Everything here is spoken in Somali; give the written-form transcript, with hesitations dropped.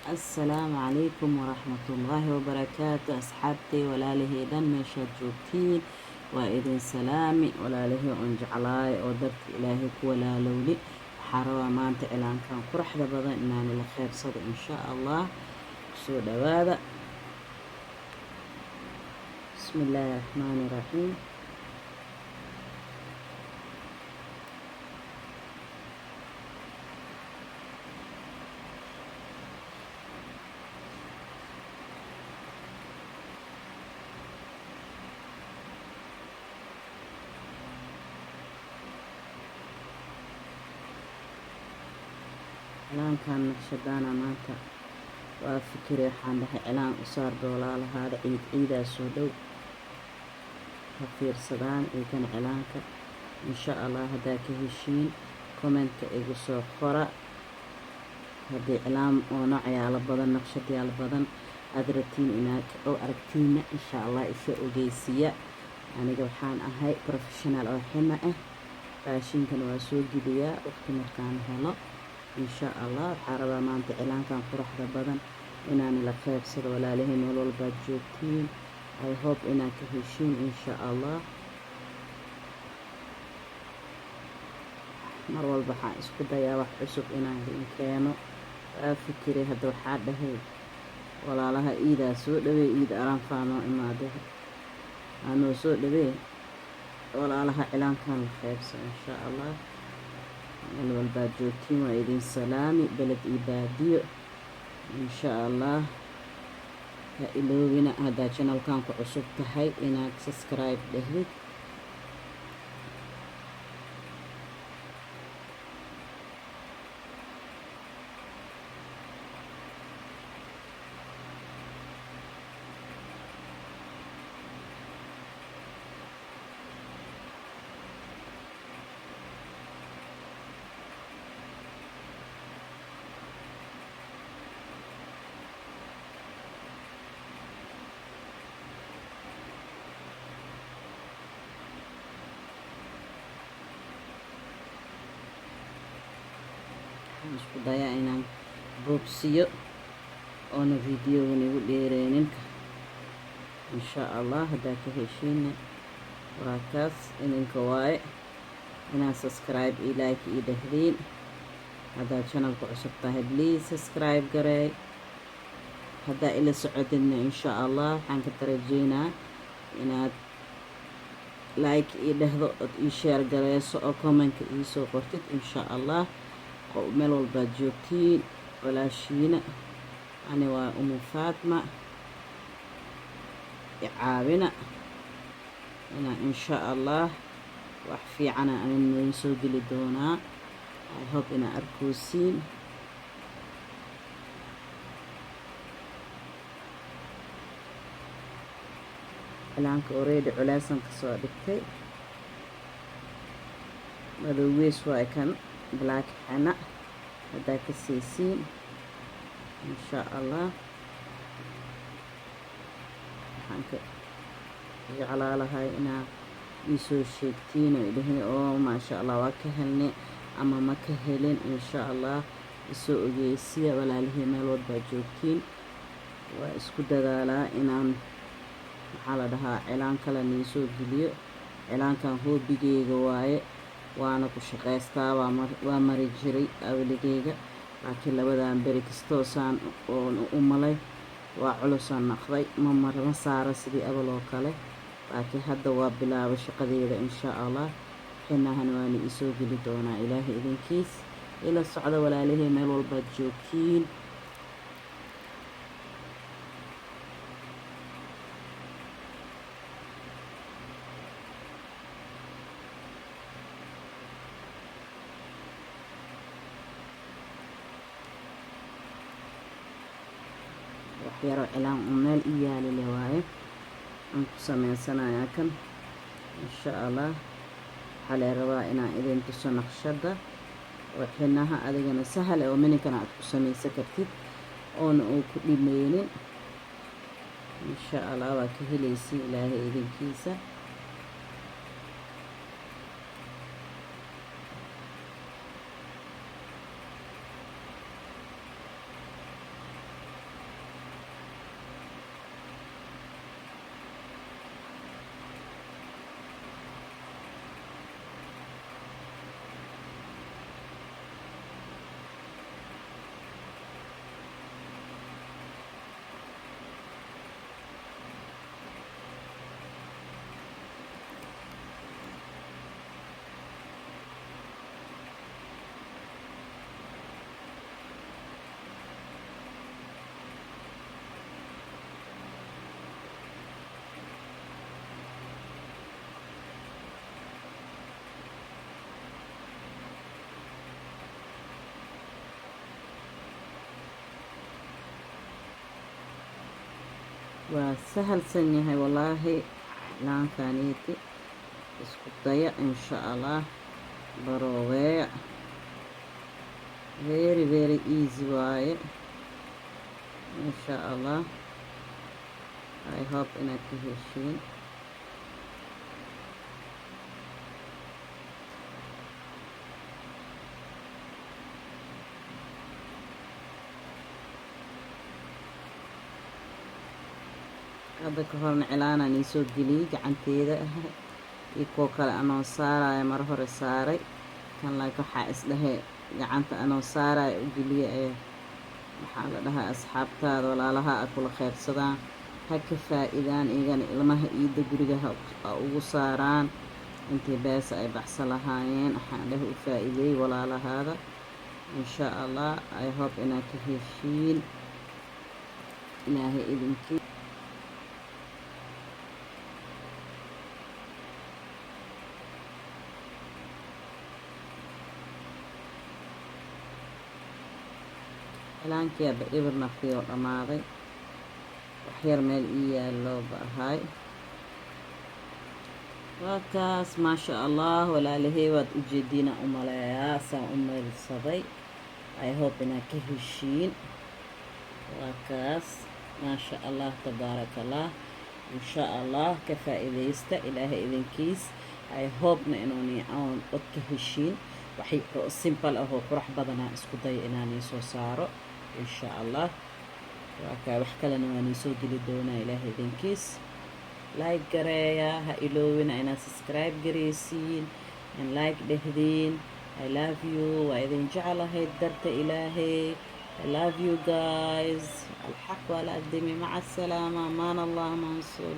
السلام عليكم ورحمة الله وبركاته أصحابتي ولاله دن ميشاد جوبتين وإذن سلامي ولاله أنجعلاي ودرت إلهي كولا لولي حروا مانت إعلان كان قرح دبضا إناني لخير صد إن شاء الله سود هذا بسم الله الرحمن الرحيم إعلان كان نقشدانا مانتا وفكري حان لها إعلان أصار دولا هذا عيد عيدا سودو هفير صدان إيكان إعلانك إن شاء الله هداك هشين كومنت إيقو سو قرأ هدي إعلام ونوعي على بدن نقشتي على بدن أدرتين إناك أو أركتين إن شاء الله إشياء وجيسية يعني جوحان أهاي بروفيشنال أو حماء فاشين كان واسوق جديا وقت مركان هلا إن شاء الله حاربا ما أنت إعلان كان قرح بدن إناني لخير سر ولا لهم ولول باجوتين I hope إناك هشين إن شاء الله mar walba waxaan isku dayaa wax cusub inaan idin keeno waa fikirey hadda waxaa dhahay walaalaha iidaa soo dhawey iid aranfaa noo imaade aanoo soo dhawey walaalaha cilaankan la qaybso insha allah meel walbaad joogtiin waa idin salaami beled iyo baadiyo insha allah ha iloobina haddaad channelkan ku cusub tahay inaad subscribe dhahdid isku dayaa inaan boobsiyo oona videogan igu dheereynin insha allah haddaa ka heshiina waa kaas idinka waaye inaad subscribe iyo like ii dhahdiin haddaad channelka cusub tahay please subscribe gareey haddaa ila socodidna insha allah waxaan ka tarajeynaa inaad like ii dhahdo ood ii share gareyso oo commentka ii soo qortid insha allah meel walbaad joogtiin walaashiina ani waa umu faatma icaawina inaan insha allah wax fiicana anan idin soo geli doonaa I hope inaa arkoosiin cilaanka already culeysan ka soo dhigtay madowgeys waa kan black xana haddaa ka siisiin insha allah waxaan ka jeclaa lahay inaa iisoo sheegtiin oo idhahin oo maasha allah waa ka helnay ama ma ka helin insha allah isoo ogeysiya walaalihii meel walbaa joogtiin waa isku dadaalaa inaan maxaa la dhahaa cilaan kale niisoo geliyo cilaankan hoobigeyga waaye waana ku shaqaystaa waa mari jiray awligeyga laakiin labadan beri kastoosaan oon u malay waa culusaan naqday ma saara sidii abal oo kale laakiin hadda waa bilaabo shaqadeeda insha allah xinahan waana isoo geli doonaa ilaahay idinkiis ila socda walaalihii meel walbaad joogtiin waxyaro cilaan oo meel ii yaali le waaye aan ku sameysanayaa kan insha allah waxaa lee rabaa inaan idin tuso naqshada oo xinaha adigana sahal oo mininkana aad ku samaysan kartid oona uu ku dhimeynin insha allah waa ka helaysiin ilaahay idinkiisa waa sahalsan yahay wallaahi cilaankaaniiti isku daya insha allah barooweya very very easy waaye insha allah I hope inaad ka heshiin hadda ka horna cilaanaan iisoo geliyey gacanteeda iyo kuwo kale anoo saaraya mar hore saaray kan like waxaa isdhahee gacanta anoo saaraya u geliya ee waxaa la dhahaa asxaabtaada walaalaha a kula kheyrsadaan ha ka faa-idaan iyagana ilmaha iida guriga ha ugu saaraan intii beesa ay baxsan lahaayeen waxaan dheh u faa-iideey walaalahaada insha allah I hope inaad ka heshiin ilaahay idinkii cilaankiiaba ibir naftii oo dhammaaday waxyar meel ii yaaloo baahay waa kaas maasha allah walaalahey waad ujeediina u maleeyaa saan u meelsaday I hope inaad ka heshiin waa kaas maasha allah tabaaraka allah insha allah ka faa-iidaysta ilaahay idinkiis I hope-na inuu niicoon od ka heshiin waxay oo simple ah oo qurux badanaa isku daya inaan iisoo saaro insha allah waa kaa wax kalena waan iisoo geli doonaa ilaahay idinkiis like gareeya ha iloowina inaad subscribe gareysiin in like dhehdiin I love you waa idin jeclahayd darta ilaahay I love you guys الحق والأقدم مع السلامة أمان الله منصور